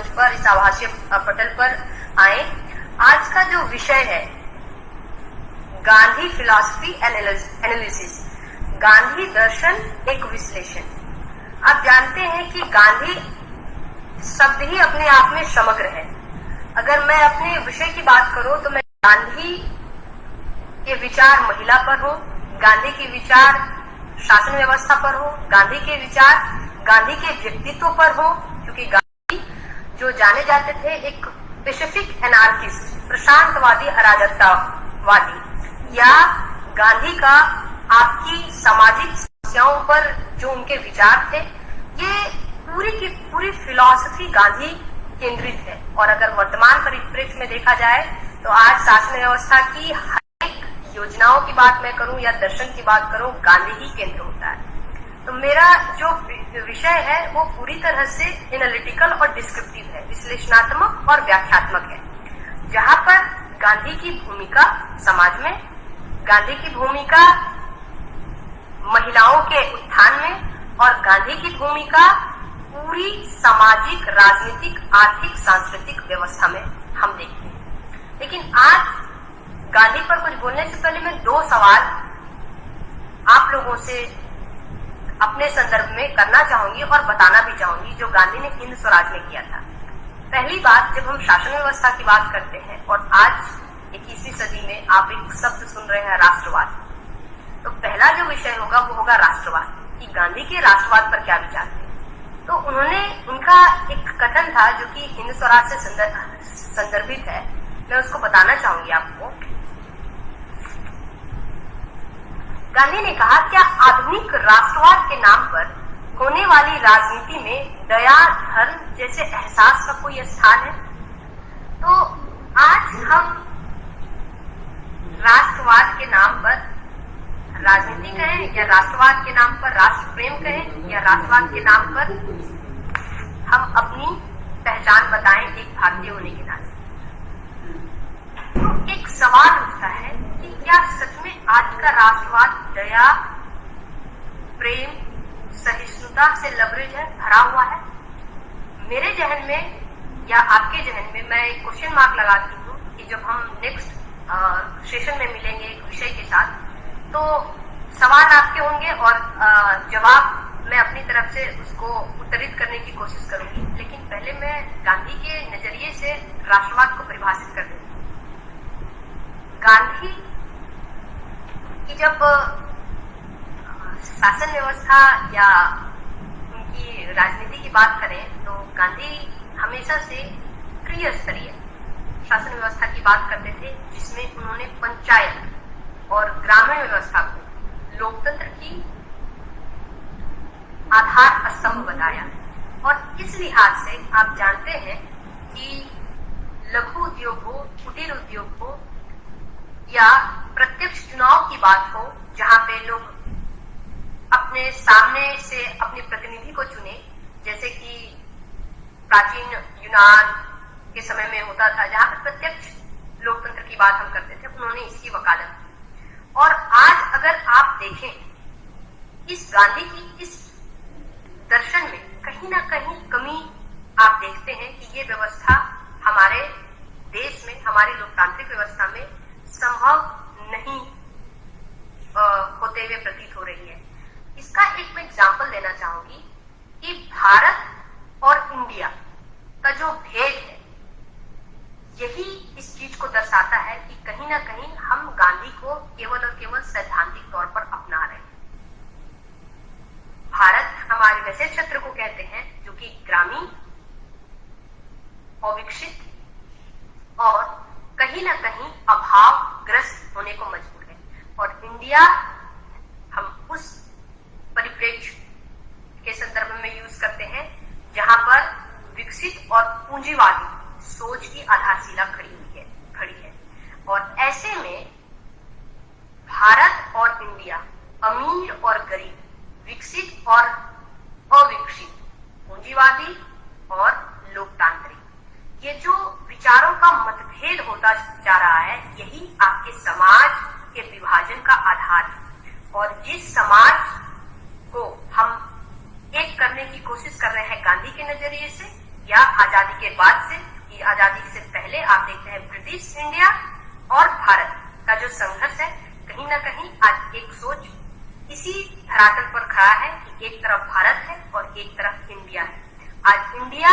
मंच पर, इस आभासीय पटल पर आए। आज का जो विषय है गांधी फिलॉसफी एनालिसिस, गांधी दर्शन एक विश्लेषण। आप जानते हैं कि गांधी शब्द ही अपने आप में समग्र है। अगर मैं अपने विषय की बात करूं तो मैं गांधी के विचार महिला पर हो, गांधी के विचार शासन व्यवस्था पर हो, गांधी के विचार गांधी के व्यक्तित्व पर हो, क्योंकि गांधी जो जाने जाते थे एक पैसिफिक एनार्किस्ट, प्रशांतवादी अराजकतावादी, या गांधी का आपकी सामाजिक समस्याओं पर जो उनके विचार थे, ये पूरी की पूरी फिलॉसफी गांधी केंद्रित है। और अगर वर्तमान परिप्रेक्ष्य में देखा जाए तो आज शासन व्यवस्था की हर एक योजनाओं की बात मैं करूं या दर्शन की बात करूं, गांधी ही केंद्र होता है। तो मेरा जो विषय है वो पूरी तरह से एनालिटिकल और डिस्क्रिप्टिव है, विश्लेषणात्मक और व्याख्यात्मक है, जहां पर गांधी की भूमिका समाज में, गांधी की भूमिका महिलाओं के उत्थान में और गांधी की भूमिका पूरी सामाजिक, राजनीतिक, आर्थिक, सांस्कृतिक व्यवस्था में हम देखते हैं। लेकिन आज गांधी पर कुछ बोलने से पहले मैं दो सवाल आप लोगों से अपने संदर्भ में करना चाहूंगी और बताना भी चाहूंगी, जो गांधी ने हिंद स्वराज में किया था। पहली बात, जब हम शासन व्यवस्था की बात करते हैं और आज 21वीं सदी में आप एक शब्द सुन रहे हैं राष्ट्रवाद, तो पहला जो विषय होगा वो होगा राष्ट्रवाद, कि गांधी के राष्ट्रवाद पर क्या विचार थे। तो उनका एक कथन था जो कि हिंद स्वराज से संदर्भित है, मैं उसको बताना चाहूंगी आपको। गांधी ने कहा, क्या आधुनिक राष्ट्रवाद के नाम पर होने वाली राजनीति में दया, धर्म जैसे एहसास का कोई स्थान है? तो आज हम राष्ट्रवाद के नाम पर राजनीति कहें या राष्ट्रवाद के नाम पर राष्ट्र प्रेम कहें या राष्ट्रवाद के नाम पर हम अपनी पहचान बताएं एक भारतीय होने के नाते, तो एक सवाल उठता है कि क्या सच में आज का राष्ट्रवाद दया, प्रेम, सहिष्णुता से लबरेज है, भरा हुआ है? मेरे जहन में या आपके जहन में मैं एक क्वेश्चन मार्क लगाती हूँ कि जब हम नेक्स्ट सेशन में मिलेंगे एक विषय के साथ, तो सवाल आपके होंगे और जवाब मैं अपनी तरफ से उसको उत्तरित करने की कोशिश करूंगी। लेकिन पहले मैं गांधी के नजरिए से राष्ट्रवाद को परिभाषित कर देती हूँ। गांधी की जब शासन व्यवस्था या उनकी राजनीति की बात करें तो गांधी हमेशा से त्रिस्तरीय शासन व्यवस्था की बात करते थे, जिसमें उन्होंने पंचायत और ग्रामीण व्यवस्था को लोकतंत्र की आधार स्तंभ बताया। और इस लिहाज से आप जानते हैं कि लघु उद्योग हो, कुटीर उद्योग हो या प्रत्यक्ष चुनाव की बात हो, जहां पे लोग अपने सामने से अपने प्रतिनिधि को चुने, जैसे कि प्राचीन यूनान के समय में होता था, जहां पर प्रत्यक्ष लोकतंत्र की बात हम करते थे, उन्होंने इसकी वकालत की। और आज अगर आप देखें इस गांधी की इस दर्शन में कहीं ना कहीं कमी आप देखते हैं कि ये व्यवस्था हमारे देश में, हमारी लोकतांत्रिक व्यवस्था में संभव नहीं होते हुए प्रतीत हो रही है। इसका एक मैं एग्जाम्पल देना चाहूंगी कि भारत और इंडिया का जो भेद है, यही इस चीज को दर्शाता है कि कहीं ना कहीं हम गांधी को केवल और केवल सैद्धांतिक तौर पर अपना रहे हैं। भारत हमारे वैसे क्षेत्र को कहते हैं जो कि ग्रामीण, अविकसित और कहीं ना कहीं अभावग्रस्त होने को मजबूर है, और इंडिया हम उस परिप्रेक्ष्य के संदर्भ में यूज करते हैं जहां पर विकसित और पूंजीवादी सोच की आधारशिला खड़ी है। और ऐसे में भारत और इंडिया, अमीर और गरीब, विकसित और अविकसित, पूंजीवादी और लोकतांत्रिक, ये जो विचारों का मतभेद होता जा रहा है, यही आपके समाज के विभाजन का आधार है। और जिस समाज को हम एक करने की कोशिश कर रहे हैं गांधी के नजरिए से, या आजादी के बाद से, कि आजादी से पहले आप देखते हैं ब्रिटिश इंडिया और भारत का जो संघर्ष है, कहीं ना कहीं आज एक सोच इसी धरातल पर खड़ा है कि एक तरफ भारत है और एक तरफ इंडिया है। आज इंडिया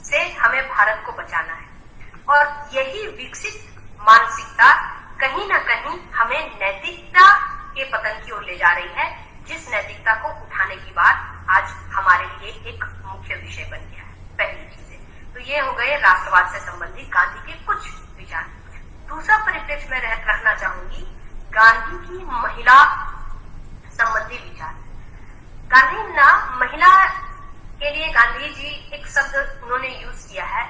से हमें भारत को बचाना है और यही विकसित मानसिकता कहीं ना कहीं हमें नैतिकता के पतन की ओर ले जा रही है, जिस नैतिकता को उठाने की बात आज हमारे लिए एक मुख्य विषय बन गया है। पहली चीजें तो ये हो गए राष्ट्रवाद से संबंधित गांधी के कुछ विचार। दूसरा परिप्रेक्ष्य में रखना चाहूंगी गांधी की महिला संबंधी विचार। गांधी ना महिला के लिए गांधी जी एक शब्द उन्होंने यूज किया है,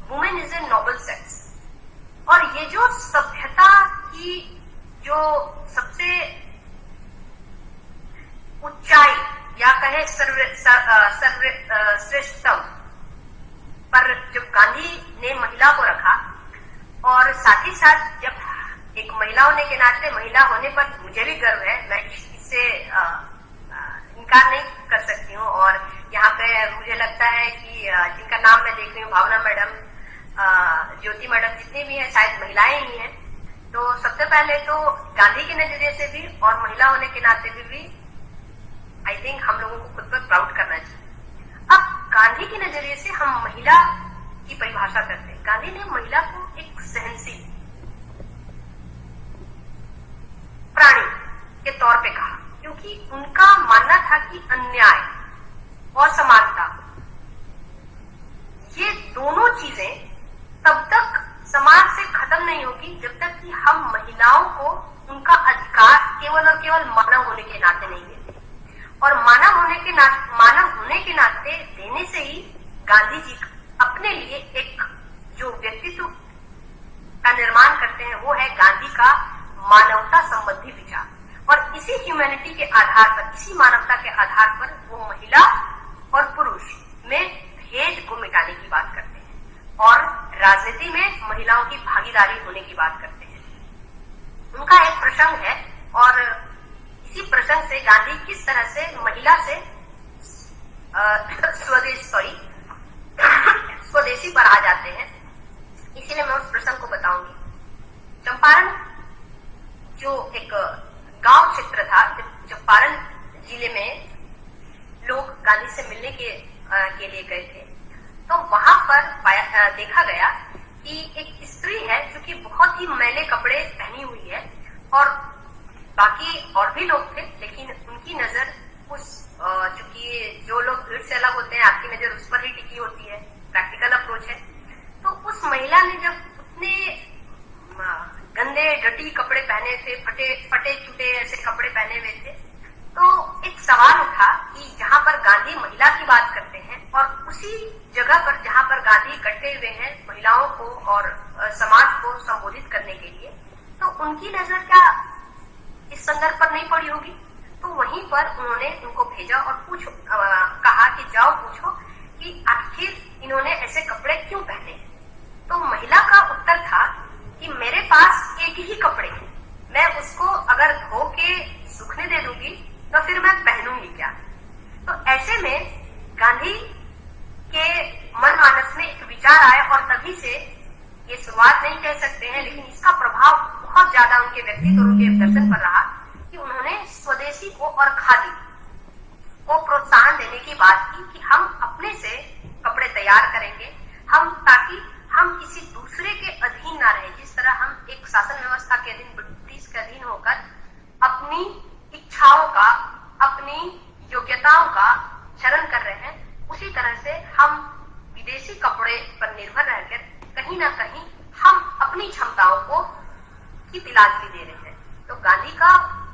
women is a noble sex. और ये जो सभ्यता की जो सबसे ऊंचाई या कहे श्रेष्ठतम पर जब गांधी ने महिला को रखा, और साथ ही साथ जब एक महिला होने के नाते, महिला होने पर मुझे भी गर्व है, मैं इससे इनकार नहीं कर सकती हूँ। और यहाँ पे मुझे लगता है कि जिनका नाम मैं देख रही हूँ, भावना मैडम, ज्योति मैडम, जितनी भी है शायद महिलाएं ही हैं। तो सबसे पहले तो गांधी के नजरिए से भी और महिला होने के नाते भी आई थिंक हम लोगों को खुद पर प्राउड करना चाहिए। अब गांधी के नजरिए से हम महिला की परिभाषा करते हैं। गांधी ने महिला को एक सहनशील प्राणी के तौर पे कहा, क्योंकि उनका मानना था कि अन्याय और समानता, ये दोनों चीजें तब तक समाज से खत्म नहीं होगी जब तक कि हम महिलाओं को उनका अधिकार केवल और केवल मानव होने के नाते नहीं देते। और मानव होने के नाते देने से ही गांधी जी अपने लिए एक जो व्यक्तित्व का निर्माण करते हैं, वो है गांधी का मानवता संबंधी विचार। और इसी ह्यूमैनिटी के आधार पर, इसी मानवता के आधार पर वो महिला और पुरुष में भेद को मिटाने की बात करते हैं और राजनीति में महिलाओं की भागीदारी होने की बात करते हैं। उनका एक प्रसंग है और इसी प्रसंग से गांधी किस तरह से महिला से स्वदेशी पर आ जाते हैं, इसीलिए मैं उस प्रसंग को बताऊंगी। चंपारण जो एक गांव क्षेत्र था, चंपारण जिले में लोग गांधी से मिलने के लिए गए थे, तो वहां पर देखा गया कि एक स्त्री है जो कि बहुत ही मैले कपड़े पहनी हुई है और बाकी और भी लोग थे, लेकिन उनकी नजर उस चूंकि जो लोग भीड़ से अलग होते हैं, आपकी नजर उस पर ही टिकी होती है, प्रैक्टिकल अप्रोच है। तो उस महिला ने जब उतने गंदे डटी कपड़े पहने थे, फटे चुटे ऐसे कपड़े पहने हुए थे, तो एक सवाल उठा कि जहां पर गांधी महिला की बात करते हैं और उसी जगह पर जहां पर गांधी इकट्ठे हुए हैं महिलाओं को और समाज को संबोधित करने के लिए, तो उनकी नजर क्या इस संदर्भ पर नहीं पड़ी होगी? तो वहीं पर उन्होंने उनको भेजा और कहा कि जाओ पूछो कि आखिर इन्होंने ऐसे कपड़े क्यों पहने हैं। तो महिला का उत्तर था कि मेरे पास एक ही कपड़े हैं, मैं उसको अगर धो के सूखने दे दूंगी तो फिर मैं पहनूंगी क्या। तो ऐसे में गांधी के मन मानस में एक विचार आया और तभी से ये शुरुआत नहीं कह सकते हैं, लेकिन इसका प्रभाव बहुत ज्यादा उनके व्यक्तित्व और उनके दर्शन पर रहा कि उन्होंने स्वदेशी को और खादी को प्रोत्साहन देने की बात की कि हम अपने से कपड़े तैयार करेंगे, ताकि हम किसी दूसरे के अधीन ना रहे। जिस तरह हम एक शासन व्यवस्था के अधीन, ब्रिटिश के अधीन होकर अपनी इच्छाओं का, अपनी योग्यताओं का चरण कर रहे हैं, उसी तरह से हम विदेशी कपड़े पर निर्भर रहकर कहीं ना कहीं हम अपनी क्षमताओं को की तिलांजलि दे रहे हैं। तो गांधी का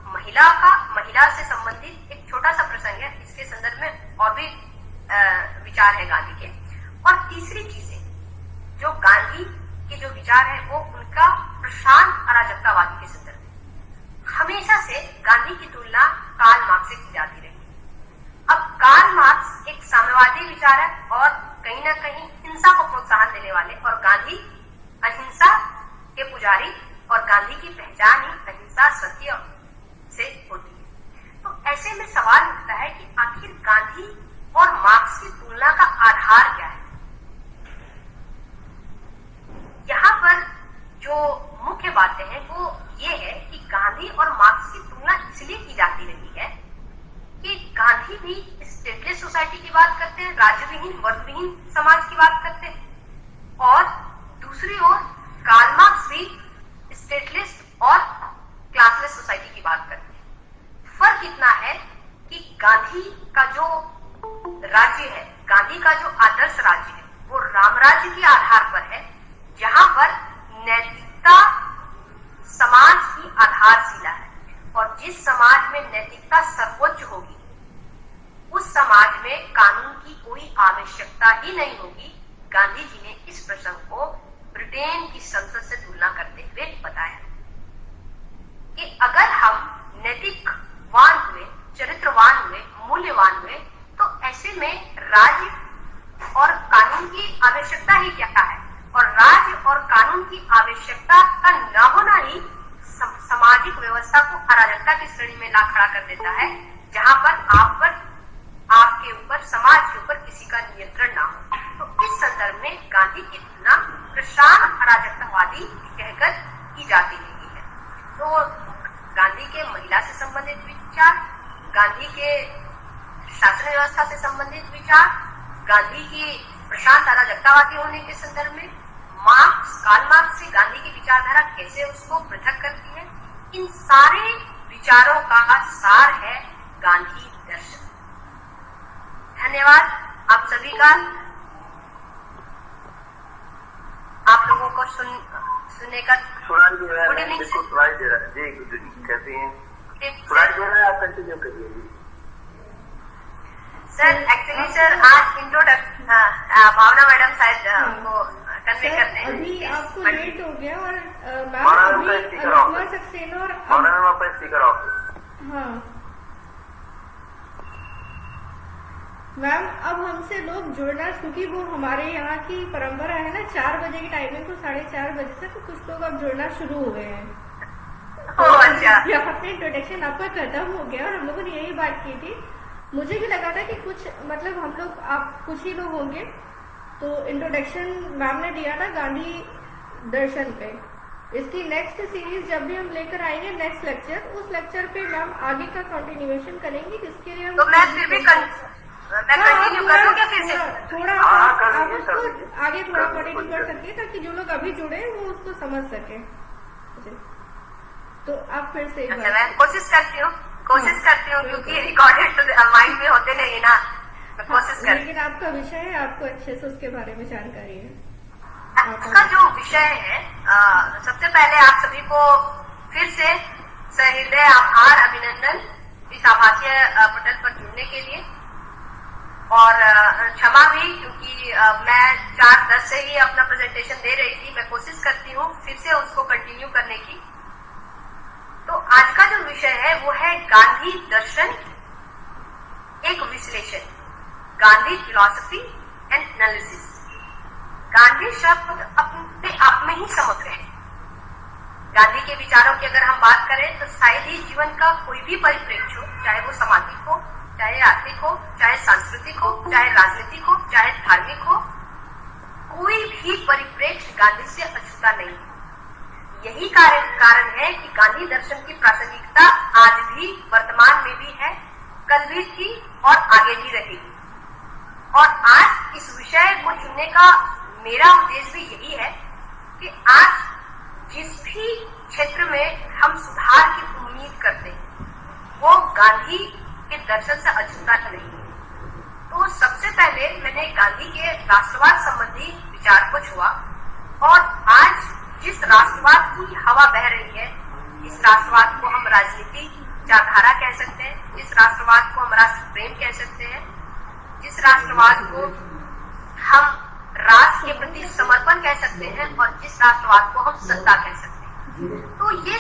महिला से संबंधित एक छोटा सा प्रसंग है, इसके संदर्भ में और भी विचार है गांधी के। और तीसरी चीजें जो गांधी के जो विचार है वो उनका प्रशांत अराजकतावादी के संदर्भ में। हमेशा से गांधी की तुलना कार्ल मार्क्स से की जाती रही। अब कार्ल मार्क्स एक साम्यवादी विचारक और कहीं ना कहीं हिंसा को प्रोत्साहन देने वाले, और गांधी अहिंसा के पुजारी, और गांधी की पहचान ही अहिंसा सत्य से होती है। तो ऐसे में सवाल उठता है कि आखिर गांधी और मार्क्स की तुलना का आधार क्या है। यहाँ पर जो मुख्य बातें हैं वो ये है कि गांधी और मार्क्स की तुलना इसलिए की जाती रही है कि गांधी भी स्टेटलेस सोसाइटी की बात करते हैं, राज्यविहीन वर्गविहीन समाज की बात करते हैं, और दूसरी ओर कार्ल मार्क्स भी स्टेटलेस और क्लासलेस सोसाइटी की बात करते हैं। फर्क इतना है कि गांधी का जो राज्य है, गांधी का जो आदर्श राज्य है, वो रामराज्य के आधार पर है, जहां पर नैतिकता समाज की आधारशिला है, और जिस समाज में नैतिकता सर्वोच्च होगी उस समाज में कानून की कोई आवश्यकता ही नहीं होगी। गांधी जी ने इस प्रसंग को ब्रिटेन की संसद से तुलना करते हुए बताया कि अगर हम नैतिकवान हुए, चरित्रवान हुए, मूल्यवान हुए, तो ऐसे में राज्य और कानून की आवश्यकता ही क्या है, और राज्य और कानून की आवश्यकता का न होना ही सामाजिक व्यवस्था को अराजकता की श्रेणी में ला खड़ा कर देता है, जहां पर आपके ऊपर, समाज के ऊपर किसी का नियंत्रण ना हो। तो इस संदर्भ में गांधी की तुलना प्रशांत अराजकतावादी कहकर की जाती रही है। तो गांधी के महिला से संबंधित विचार, गांधी के शासन व्यवस्था से संबंधित विचार, गांधी की प्रशांत अराजकतावादी होने के संदर्भ में कार्ल मार्क्स से गांधी की विचारधारा कैसे उसको पृथक करती है, इन सारे विचारों का सार है गांधी दर्शन। धन्यवाद आप सभी का। आप लोगों को सुनने का गुड इवनिंग सुनाई दे रहा है जी, कहते हैं सुनाई दे रहा है, आप कंटिन्यू करिए जी। सर एक्चुअली सर आज इंट्रोडक्शन भावना मैडम शायद हमको कन्वे करने अभी आपको लेट हो गया, और सक्सेना और स्पीकर ऑफ। हाँ मैम, अब हमसे लोग जुड़ना, क्योंकि वो हमारे यहाँ की परंपरा है ना 4 बजे की टाइमिंग को 4:30 बजे से, तो कुछ लोग अब जुड़ना शुरू हो गए हैं। अपने इंट्रोडक्शन आपका खत्म हो गया और हम लोगों ने यही बात की थी। मुझे भी लगा था कि कुछ मतलब हम लोग, आप कुछ ही लोग होंगे, तो इंट्रोडक्शन मैम ने दिया था गांधी दर्शन पे। इसकी नेक्स्ट सीरीज जब भी हम लेकर आएंगे नेक्स्ट लेक्चर, उस लेक्चर पे मैम आगे का कंटिन्यूएशन करेंगे, जिसके लिए हम तो मैं फिर भी कंटिन्यू करूं क्या फिर से? थोड़ा आप उसको आगे थोड़ा कंटिन्यू कर सकते, ताकि जो लोग अभी जुड़े वो उसको समझ सके। तो आप फिर से मैं कोशिश करती हूँ क्योंकि रिकॉर्डेड तो माइंड में होते नहीं ना, मैं कोशिश करती हूँ। लेकिन आपका विषय है, आपको अच्छे से उसके बारे में जानकारी है। इसका जो विषय है, सबसे पहले आप सभी को फिर से सहृदय आभार, अभिनंदन इस आभासीय पटल पर जुड़ने के लिए, और क्षमा भी क्योंकि मैं 4:10 से ही अपना प्रेजेंटेशन दे रही थी। मैं कोशिश करती हूँ फिर से उसको कंटिन्यू करने की। तो आज का जो विषय है वो है गांधी दर्शन एक विश्लेषण, Gandhi philosophy and analysis. Gandhi शब्द अपने आप में ही समग्र है। गांधी के विचारों की अगर हम बात करें तो शायद ही जीवन का कोई भी परिप्रेक्ष्य हो, चाहे वो सामाजिक हो, चाहे आर्थिक हो, चाहे सांस्कृतिक हो, चाहे राजनीतिक हो, चाहे धार्मिक हो, कोई भी परिप्रेक्ष्य गांधी से अछूता नहीं है। यही कारण है कि गांधी दर्शन की प्रासंगिकता आज भी वर्तमान में भी है, कल भी थी और आगे भी रहेगी। और आज इस विषय को चुनने का मेरा उद्देश्य भी यही है कि आज जिस भी क्षेत्र में हम सुधार की उम्मीद करते हैं वो गांधी के दर्शन से अछूता नहीं है। तो सबसे पहले मैंने गांधी के राष्ट्रवाद संबंधी विचार को छुआ, और आज जिस राष्ट्रवाद की हवा बह रही है, इस राष्ट्रवाद को हम राजनीति विचारधारा कह सकते हैं, इस राष्ट्रवाद को हम राष्ट्र प्रेम कह सकते हैं, जिस राष्ट्रवाद को हम राष्ट्र के प्रति समर्पण कह सकते हैं, और जिस राष्ट्रवाद को हम सत्ता कह सकते हैं। तो ये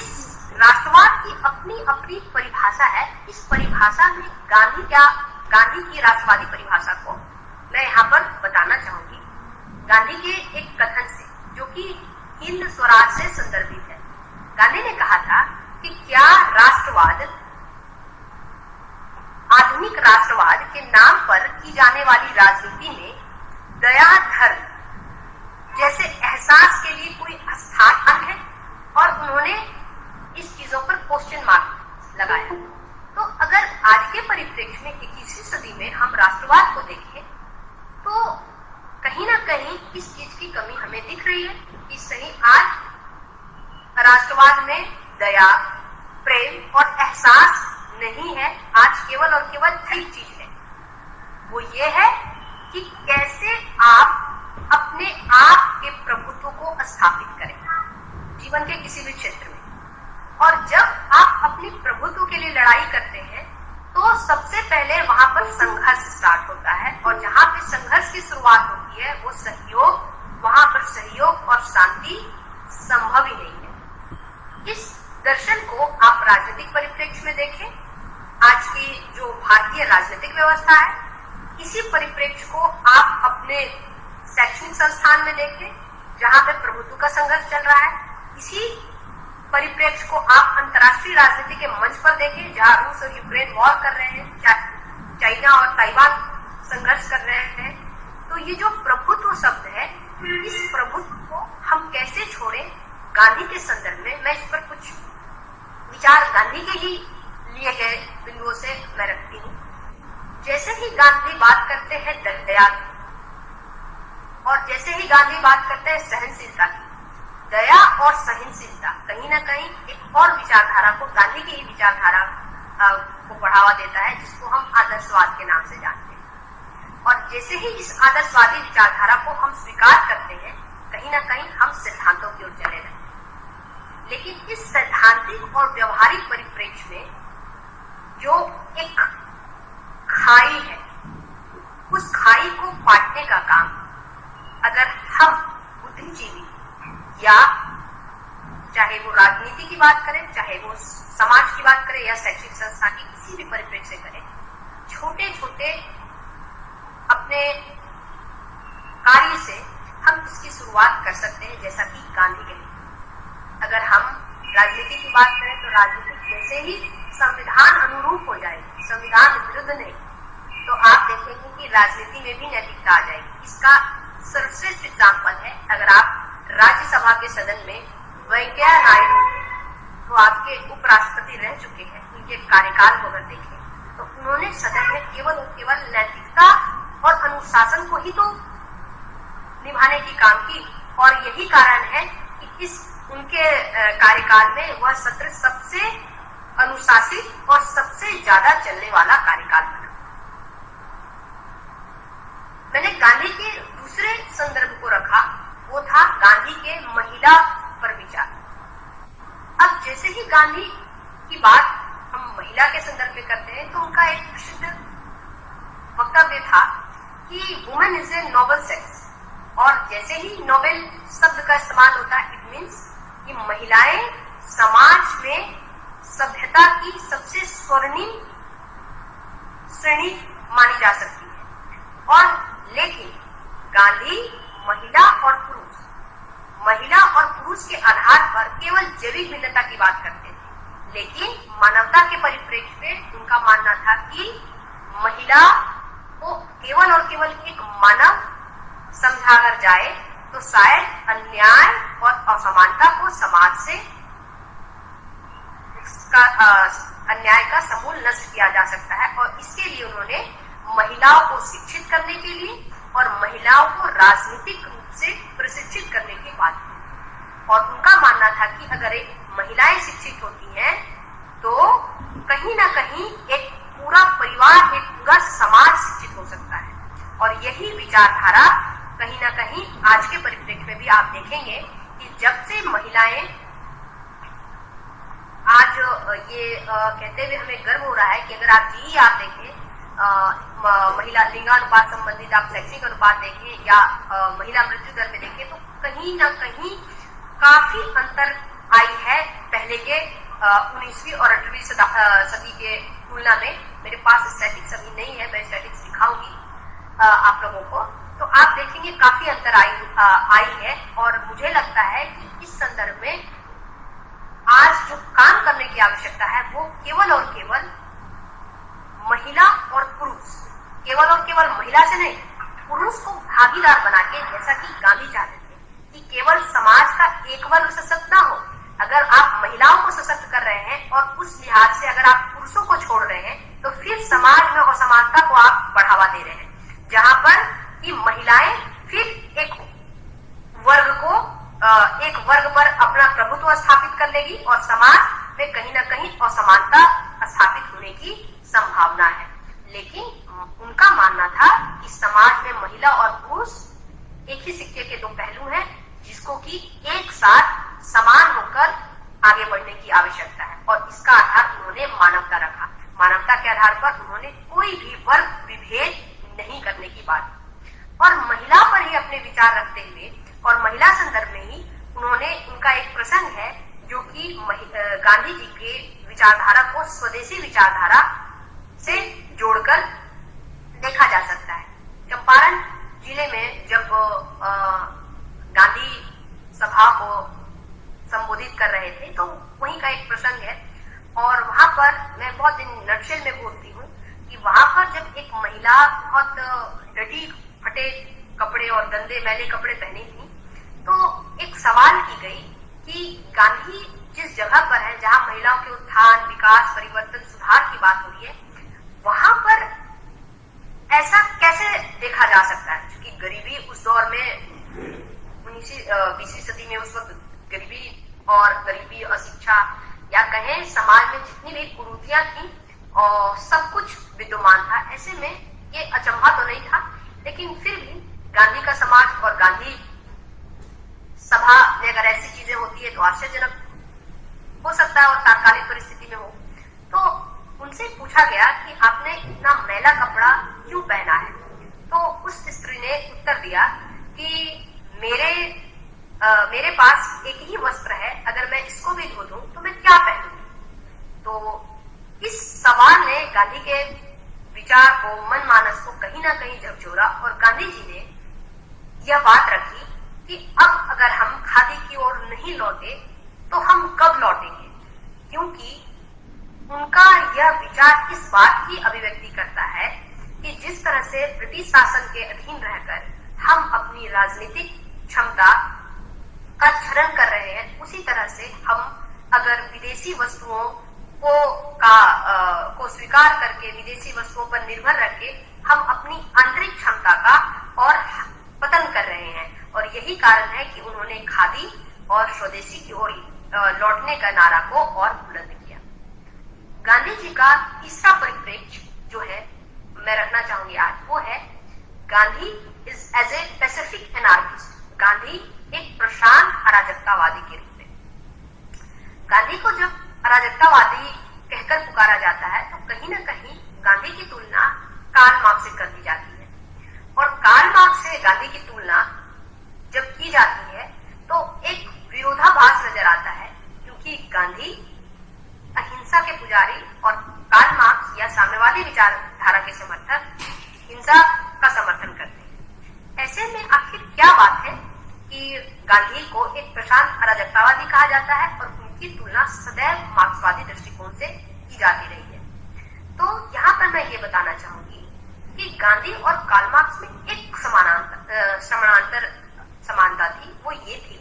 राष्ट्रवाद की अपनी अपनी परिभाषा है। इस परिभाषा में गांधी की राष्ट्रवादी परिभाषा को मैं यहाँ पर बताना चाहूंगी गांधी के एक कथन से, जो कि हिंद स्वराज से संदर्भित है। गांधी ने कहा था कि क्या राष्ट्रवाद, आधुनिक राष्ट्रवाद के नाम पर की जाने वाली राजनीति में दया, धर्म, जैसे एहसास के लिए कोई स्थान है, और उन्होंने इस चीजों पर क्वेश्चन मार्क लगाया। तो अगर आज के परिप्रेक्ष्य में 21वीं सदी में हम राष्ट्रवाद को देखें तो कहीं ना कहीं इस चीज की कमी हमें दिख रही है कि सही आज राष्ट्रवाद में दया, प्रेम और एहसास नहीं है। आज केवल और केवल एक चीज है, वो ये है कि कैसे आप अपने आप के प्रभुत्व को स्थापित करें जीवन के किसी भी क्षेत्र में। और जब आप अपनी प्रभुत्व के लिए लड़ाई करते हैं तो सबसे पहले वहां पर संघर्ष स्टार्ट होता है, और जहां पे संघर्ष की शुरुआत होती है वो सहयोग, वहां पर सहयोग और शांति संभव ही नहीं है। इस दर्शन को आप राजनीतिक परिप्रेक्ष्य में देखें, आज की जो भारतीय राजनीतिक व्यवस्था है, इसी परिप्रेक्ष्य को आप अपने शैक्षणिक संस्थान में देखें जहां पे प्रभुत्व का संघर्ष चल रहा है। इसी परिप्रेक्ष्य को आप अंतर्राष्ट्रीय राजनीति के मंच पर देखें जहां रूस और यूक्रेन वॉर कर रहे हैं, चाइना और ताइवान संघर्ष कर रहे हैं। तो ये जो प्रभुत्व शब्द है, इस प्रभुत्व को हम कैसे छोड़ें गांधी के संदर्भ में, मैं इस पर कुछ विचार गांधी के ही लिए गए बिंदुओं से मैं रखती हूँ। जैसे ही गांधी बात करते हैं दया, और जैसे ही गांधी बात करते हैं सहनशीलता की, दया और सहनशीलता कहीं ना कहीं एक और विचारधारा को, गांधी की ही विचारधारा को बढ़ावा देता है, जिसको हम आदर्शवाद के नाम से जानते हैं। और जैसे ही इस आदर्शवादी विचारधारा को हम स्वीकार करते हैं, कहीं ना कहीं हम सिद्धांतों की ओर चले जाते हैं। लेकिन इस सैद्धांतिक और व्यवहारिक परिप्रेक्ष्य में जो एक खाई है, उस खाई को पाटने का काम अगर हम बुद्धिजीवी या चाहे वो राजनीति की बात करें, चाहे वो समाज की बात करें या शैक्षिक संस्था की किसी भी परिप्रेक्ष्य से करें, छोटे छोटे अपने कार्य से हम इसकी शुरुआत कर सकते हैं, जैसा कि गांधी के लिए। अगर हम राजनीति की बात करें तो राजनीति जैसे ही संविधान अनुरूप हो जाएगी, संविधान विरुद्ध नहीं, तो आप देखेंगे कि राजनीति में भी नैतिकता आ जाएगी। इसका सर्वश्रेष्ठ एग्जाम्पल है, अगर आप राज्यसभा के सदन में वेंकैया नायडू, तो आपके उपराष्ट्रपति रह चुके हैं, उनके कार्यकाल को अगर देखें तो उन्होंने सदन में केवल और केवल नैतिकता और अनुशासन को ही तो निभाने की काम की, और यही कारण है कि इस उनके कार्यकाल में वह सत्र सबसे अनुशासित और सबसे ज्यादा चलने वाला कार्यकाल बना। मैंने गांधी के दूसरे संदर्भ को रखा, वो था गांधी के महिला पर विचार। अब जैसे ही गांधी की बात हम महिला के संदर्भ में करते हैं तो उनका एक प्रसिद्ध वक्तव्य था कि women is a noble sex, और जैसे ही नोबेल शब्द का इस्तेमाल होता है, इट मीन्स कि महिलाएं समाज में सभ्यता की सबसे स्वर्णिम श्रेणी मानी जा सकती है। और लेकिन गांधी महिला और पुरुष के आधार पर केवल जैविक भिन्नता की बात करते थे, लेकिन मानवता के परिप्रेक्ष्य में उनका मानना था कि महिला को केवल और केवल एक मानव समझा अगर जाए तो शायद अन्याय और असमानता को समाज से अन्याय का समूल नष्ट किया जा सकता है। और इसके लिए उन्होंने महिलाओं को शिक्षित करने के लिए और महिलाओं को राजनीतिक रूप से प्रशिक्षित करने की बात की। और उनका मानना था कि अगर एक महिलाएं शिक्षित होती हैं तो कहीं ना कहीं एक पूरा परिवार, एक पूरा समाज शिक्षित हो सकता है। और यही विचारधारा कहीं ना कहीं आज के परिप्रेक्ष्य में भी आप देखेंगे कि जब से महिलाएं, आज ये कहते हुए हमें गर्व हो रहा है कि अगर आप जी आप देखें, महिला लिंगानुपात संबंधित आप शैक्षिक अनुपात देखें या महिला मृत्यु दर में देखें, तो कहीं ना कहीं काफी अंतर आई है पहले के 19वीं और 18वीं सदी के तुलना में। मेरे पास स्टैटिक्स अभी नहीं है, मैं स्टैटिक्स दिखाऊंगी आप लोगों को, तो आप देखेंगे काफी अंतर आई है। और मुझे लगता है कि इस संदर्भ में आज जो काम करने की आवश्यकता है वो केवल और केवल महिला और पुरुष, केवल और केवल महिला से नहीं, पुरुष को भागीदार बना के, जैसा कि गांधी चाहते थे कि केवल समाज का एक वर्ग सशक्त ना हो। अगर आप महिलाओं को सशक्त कर रहे हैं और उस लिहाज से अगर आप पुरुषों को छोड़ रहे हैं तो फिर समाज में असमानता को आप बढ़ावा दे रहे हैं, जहां पर कि महिलाएं फिर एक वर्ग पर अपना प्रभुत्व स्थापित कर लेगी और समाज में कहीं ना कहीं असमानता स्थापित होने की संभावना है। लेकिन उनका मानना था कि समाज में महिला और पुरुष एक ही सिक्के के दो पहलू हैं, जिसको कि एक साथ समान होकर आगे बढ़ने की आवश्यकता है, और इसका आधार उन्होंने मानवता रखा। मानवता के आधार पर उन्होंने कोई भी वर्ग विभेद नहीं करने की बात, और महिला पर ही अपने विचार रखते हुए और महिला संदर्भ में ही उनका एक प्रसंग है जो कि गांधी जी के विचारधारा को स्वदेशी विचारधारा से जोड़कर देखा जा सकता है। चंपारण जिले में जब गांधी सभा को संबोधित कर रहे थे तो वहीं का एक प्रसंग है, और वहां पर मैं बहुत नटशेल में बोलती हूँ कि वहां पर जब एक महिला बहुत डटी फटे कपड़े और गंदे मैले कपड़े पहनी थी तो एक सवाल की गई कि गांधी जिस जगह पर है जहां महिलाओं के उत्थान, विकास, परिवर्तन, सुधार की बात हो रही है, वहां पर ऐसा कैसे देखा जा सकता है? क्योंकि गरीबी उस दौर में 20वीं सदी में उस वक्त गरीबी अशिक्षा या कहें समाज में जितनी भी कुरीतियां थी और सब कुछ विद्यमान था। ऐसे में ये अचंभा तो नहीं था, लेकिन फिर भी गांधी का समाज और गांधी सभा में अगर ऐसी चीजें होती है तो आश्चर्यजनक हो सकता है और तात्कालिक परिस्थिति में हो। तो उनसे पूछा गया कि आपने इतना मैला कपड़ा क्यों पहना है? तो उस स्त्री ने उत्तर दिया कि मेरे पास एक ही वस्त्र है, अगर मैं इसको भी धो दूं तो मैं क्या पहनूंगी? तो इस सवाल ने गांधी के विचार को, मनमानस को कहीं ना कहीं झकझोरा, और गांधी जी ने यह बात रखी कि अब अगर हम खादी की ओर नहीं लौटे तो हम कब लौटेंगे? क्योंकि उनका यह विचार इस बात की अभिव्यक्ति करता है कि जिस तरह से ब्रिटिश शासन के अधीन रहकर हम अपनी राजनीतिक क्षमता का क्षरण कर रहे हैं, उसी तरह से हम अगर विदेशी वस्तुओं को स्वीकार करके, विदेशी वस्तुओं पर निर्भर रख के हम अपनी आंतरिक क्षमता का और पतन कर रहे हैं। और यही कारण है कि उन्होंने खादी और स्वदेशी की ओर लौटने का नारा को और बुलंद किया। गांधी जी का तीसरा परिप्रेक्ष्य जो है मैं रखना चाहूंगी आज, वो है Gandhi is as a pacific anarchist. Gandhi एक प्रशांत अराजकतावादी के रूप में। गांधी को जब अराजकतावादी कहकर पुकारा जाता है तो कहीं न कहीं गांधी की तुलना कार्ल मार्क्स से कर दी जाती है, और कार्ल मार्क्स से गांधी की तुलना जब की जाती है तो एक विरोधाभास नजर आता है, क्योंकि गांधी अहिंसा के पुजारी और कार्ल मार्क्स या साम्यवादी विचारधारा के समर्थक हिंसा का समर्थन करते हैं। ऐसे में आखिर क्या बात है कि गांधी को एक प्रशांत अराजकतावादी कहा जाता है और उनकी तुलना सदैव मार्क्सवादी दृष्टिकोण से की जाती रही है? तो यहाँ पर मैं ये बताना चाहूंगी कि गांधी और कार्ल मार्क्स में एक समानता थी। वो ये थी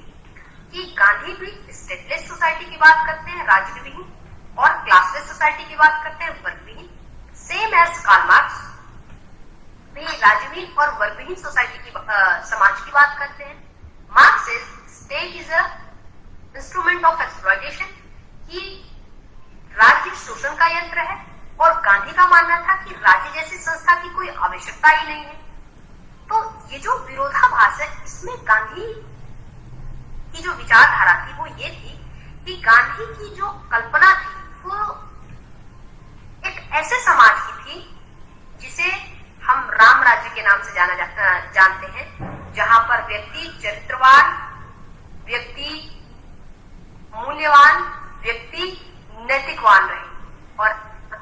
कि गांधी भी स्टेटलेस सोसाइटी की बात करते हैं, राज्यविहीन, और क्लासलेस सोसाइटी की बात करते हैं, वर्गविहीन। सेम एज कार्ल मार्क्स भी राज्यविहीन और वर्गविहीन सोसाइटी की समाज की बात करते हैं। Marks says state is a instrument of exploitation, कि राज्य शोषण का यंत्र है, और गांधी का मानना था कि राज्य जैसी संस्था की कोई आवश्यकता ही नहीं है। तो ये जो विरोधाभास है, इसमें गांधी की जो विचारधारा थी वो ये थी कि गांधी की जो कल्पना थी वो एक ऐसे समाज की थी जिसे हम राम राज्य के नाम से जानते हैं, जहां पर व्यक्ति चरित्रवान, व्यक्ति मूल्यवान, व्यक्ति नैतिकवान रहे। और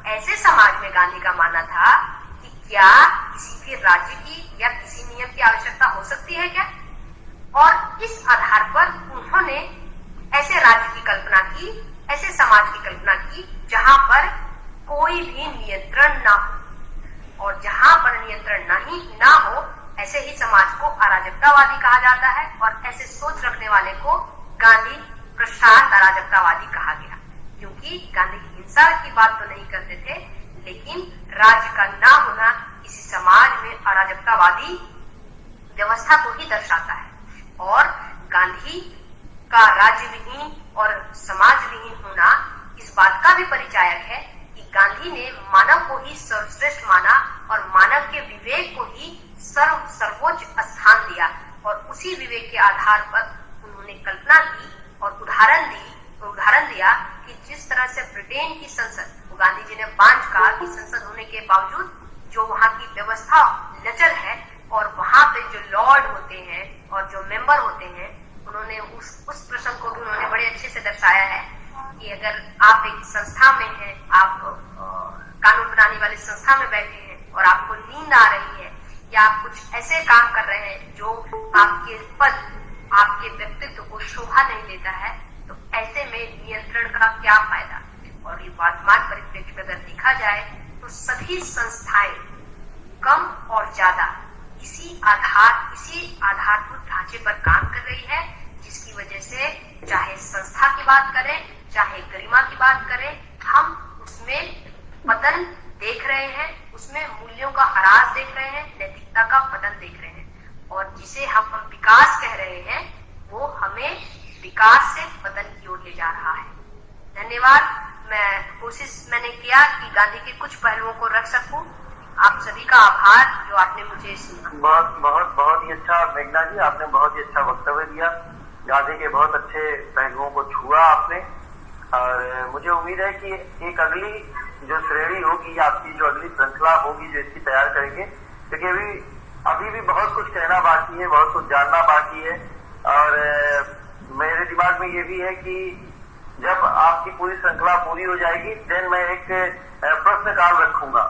ऐसे समाज में गांधी का मानना था कि क्या किसी भी राज्य की या किसी नियम की आवश्यकता हो सकती है क्या? और इस आधार पर उन्होंने ऐसे राज्य की कल्पना की, ऐसे समाज की कल्पना की जहां पर कोई भी नियंत्रण ना हो, और जहां पर नियंत्रण ना हो ऐसे ही समाज को अराजकतावादी कहा जाता है और ऐसे सोच रखने वाले को गांधी प्रशांत अराजकतावादी कहा गया, क्योंकि गांधी हिंसा की बात तो नहीं करते थे, लेकिन राज्य का ना होना किसी समाज में अराजकतावादी व्यवस्था को ही दर्शाता है। और गांधी का राज्य विहीन और समाज विहीन होना इस बात का भी परिचायक है कि गांधी ने मानव को ही सर्वश्रेष्ठ माना और मानव के विवेक को ही सर्वोच्च स्थान दिया, और उसी विवेक के आधार पर उन्होंने कल्पना की और उदाहरण दिया कि जिस तरह से ब्रिटेन की संसद, वो गांधी जी ने बांझ कहा कि संसद होने के बावजूद जो वहाँ की व्यवस्था लचर है और वहाँ पे जो लॉर्ड होते हैं और जो मेंबर होते हैं, उन्होंने उस प्रसंग को भी उन्होंने बड़े अच्छे से दर्शाया है कि अगर आप एक संस्था में हैं, आप कानून बनाने वाली संस्था में बैठे हैं और आपको नींद आ रही है या आप कुछ ऐसे काम कर रहे हैं जो आपके पद, आपके व्यक्तित्व को शोभा नहीं देता है, तो ऐसे में नियंत्रण का क्या फायदा। और ये वर्तमान परिप्रेक्ष्य में अगर देखा जाए तो सभी संस्थाएं कम और ज्यादा इसी आधारभूत ढांचे पर काम कर रही है, जिसकी वजह से चाहे संस्था की बात करें, चाहे गरिमा की बात करें, हम उसमें पतन देख रहे हैं, उसमें मूल्यों का ह्रास देख रहे हैं, नैतिकता का पतन देख रहे हैं। और जिसे हम विकास कह रहे हैं, वो हमें विकास से पतन की ओर ले जा रहा है। धन्यवाद। मैंने किया कि गांधी के कुछ पहलुओं को रख सकूं। आप सभी का आभार जो आपने मुझे सुना। बहुत ही अच्छा मेघना जी, आपने बहुत ही अच्छा वक्तव्य दिया। गांधी के बहुत अच्छे पहलुओं को छुआ आपने, और मुझे उम्मीद है कि एक अगली जो श्रेणी होगी, आपकी जो अगली श्रृंखला होगी जो इसकी तैयार करेंगे, क्योंकि अभी भी बहुत कुछ कहना बाकी है, बहुत कुछ जानना बाकी है। और मेरे दिमाग में ये भी है कि जब आपकी पूरी श्रृंखला पूरी हो जाएगी, देन मैं एक प्रश्न काल रखूंगा,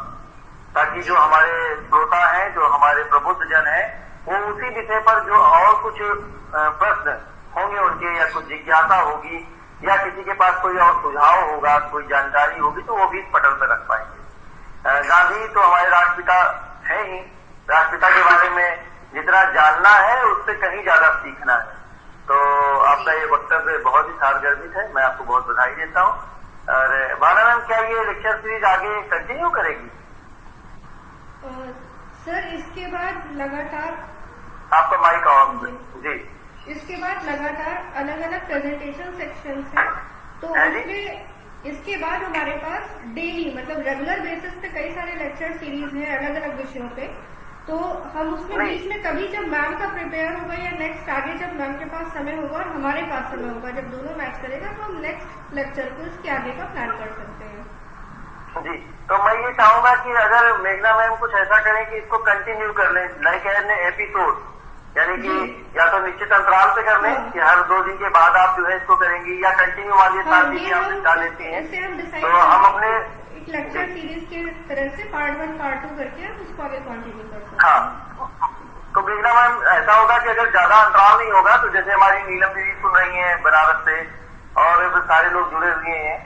ताकि जो हमारे श्रोता हैं, जो हमारे प्रबुद्ध जन हैं, वो उसी विषय पर जो और कुछ प्रश्न होंगे उनके, या कुछ जिज्ञासा होगी, या किसी के पास कोई और सुझाव होगा, कोई जानकारी होगी, तो वो भी इस पटल पर रख पाएंगे। गांधी तो हमारे राष्ट्रपिता है ही, राष्ट्रपिता के बारे में जितना जानना है उससे कहीं ज्यादा सीखना है। तो आपका ये वक्तव्य बहुत ही सारगर्भित है, मैं आपको बहुत बधाई देता हूँ। और भावना मैम, क्या ये लेक्चर सीरीज आगे कंटिन्यू करेगी? सर इसके बाद लगातार आपका माइक ऑन जी। इसके बाद लगातार अलग अलग प्रेजेंटेशन सेक्शन है, तो उसमें इसके बाद हमारे पास डेली मतलब रेगुलर बेसिस पे कई सारे लेक्चर सीरीज हैं अलग अलग विषयों पे। तो हम उसमें बीच में कभी जब मैम का प्रिपेयर होगा या नेक्स्ट आगे जब मैम के पास समय होगा और हमारे पास समय होगा, जब दोनों मैच करेगा, तो हम नेक्स्ट लेक्चर को इसके आगे का प्लान कर सकते हैं। जी, तो मैं ये चाहूंगा कि अगर मेघना मैम कुछ ऐसा करें कि इसको कंटिन्यू कर लें, लाइक एन एपिसोड, यानी कि या तो निश्चित अंतराल पे कर लें कि हर 2 दिन के बाद आप जो है इसको करेंगी, या कंटिन्यू वाली साथी आप निकाल लेती हैं, तो हम अपने एक लेक्चर सीरीज के तरह से पार्ट 1 पार्ट 2 करके हम उसको आगे कंटिन्यू कर सकते हैं। हाँ, तो मेघना मैम ऐसा होगा कि अगर ज्यादा अंतराल नहीं होगा, तो जैसे हमारी नीलम दीदी सुन रही है बनारस से और सारे लोग जुड़े हुए हैं,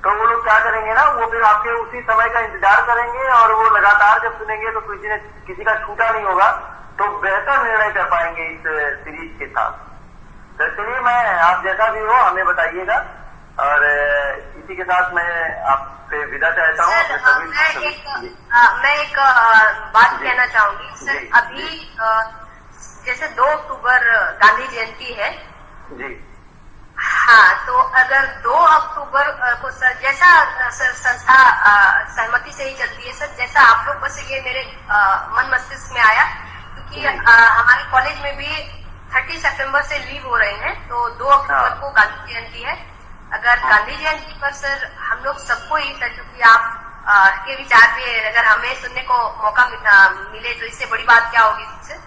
तो वो लोग क्या करेंगे ना, वो फिर आपके उसी समय का इंतजार करेंगे और वो लगातार जब सुनेंगे तो किसी का छूटा नहीं होगा, तो बेहतर निर्णय कर पाएंगे इस सीरीज के साथ। तो चलिए, मैं आप जैसा भी हो हमें बताइएगा, और इसी के साथ मैं आपसे विदा चाहता हूँ। मैं एक बात कहना चाहूंगी सर। अभी जैसे 2 अक्टूबर गांधी जयंती है जी। हाँ, तो अगर 2 अक्टूबर को सर, जैसा सर संस्था सहमति से ही चलती है सर, जैसा आप लोग बस ये मेरे मन मस्तिष्क में आया, क्योंकि हमारे कॉलेज में भी 30 सितंबर से लीव हो रहे हैं, तो 2 अक्टूबर को गांधी जयंती है। अगर गांधी जयंती पर सर हम लोग सबको ही सर, क्योंकि आप के विचार पे अगर हमें सुनने को मौका मिले तो इससे बड़ी बात क्या होगी सर।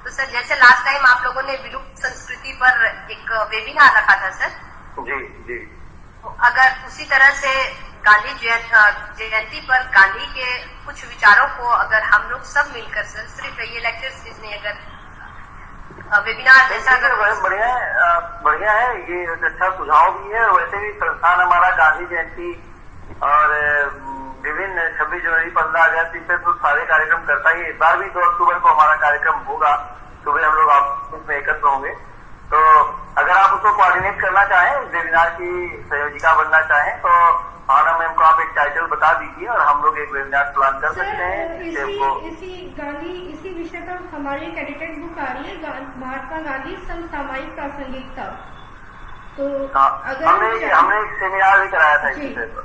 तो सर जैसे लास्ट टाइम आप लोगों ने विलुप्त संस्कृति पर एक वेबिनार रखा था सर, जी जी, तो अगर उसी तरह से गांधी जयंती पर गांधी के कुछ विचारों को अगर हम लोग सब मिलकर सर, सिर्फ ये लेक्चर सीरीज नहीं, अगर वेबिनार जैसा अगर बढ़िया है, ये अच्छा सुझाव भी है। वैसे भी संस्थान हमारा गांधी जयंती और विभिन्न 26 जनवरी 15 राजनीति पे तो सारे कार्यक्रम करता ही है। इस बार भी 2 अक्टूबर को हमारा कार्यक्रम होगा, सुबह हम लोग ऑफिस में एकत्र होंगे। तो अगर आप उसको कोऑर्डिनेट करना चाहें, वेबिनार की संयोजिका बनना चाहें, तो भावना मैम को आप एक टाइटल बता दीजिए और हम लोग एक वेबिनार प्लान कर सकते हैं। इसी विषय पर हमारी एक एडिटेड बुक आ रही है, महात्मा गांधी समसामयिक प्रासंगिकता। तो अगर हमने एक सेमिनार भी कराया था इस विषय पर।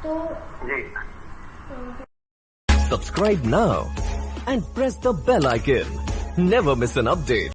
तो जी, Subscribe now and press the bell icon. Never miss an update.